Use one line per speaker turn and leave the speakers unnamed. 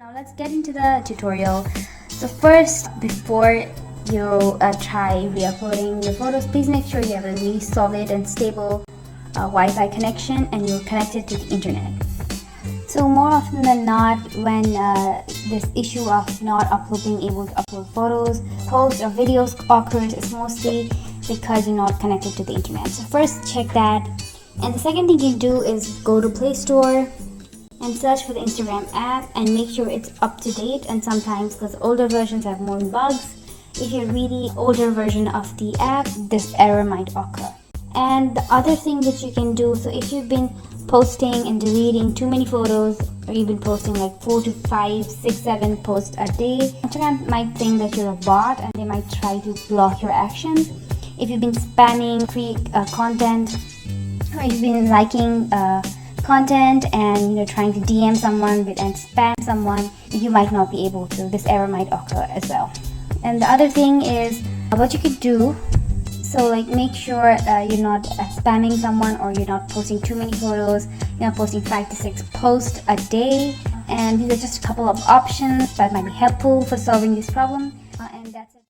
Now let's get into the tutorial. So first, before you try re-uploading your photos, please make sure you have a really solid and stable Wi-Fi connection and you're connected to the internet. So more often than not, when this issue of not being able to upload photos, posts or videos occurs, it's mostly because you're not connected to the internet. So first check that, and the second thing you do is go to Play Store and search for the Instagram app and make sure it's up to date. And sometimes, because older versions have more bugs, if you're really older version of the app, this error might occur. And the other thing that you can do, so if you've been posting and deleting too many photos, or you've been posting like 4 to 5, 6, 7 posts a day, Instagram might think that you're a bot and they might try to block your actions. If you've been spamming free content, or you've been liking content and trying to DM someone and spam someone, you might not be able to. This error might occur as well. And the other thing is what you could do. So like make sure you're not spamming someone, or you're not posting too many photos. You're not posting 5 to 6 posts a day. And these are just a couple of options that might be helpful for solving this problem. And that's it.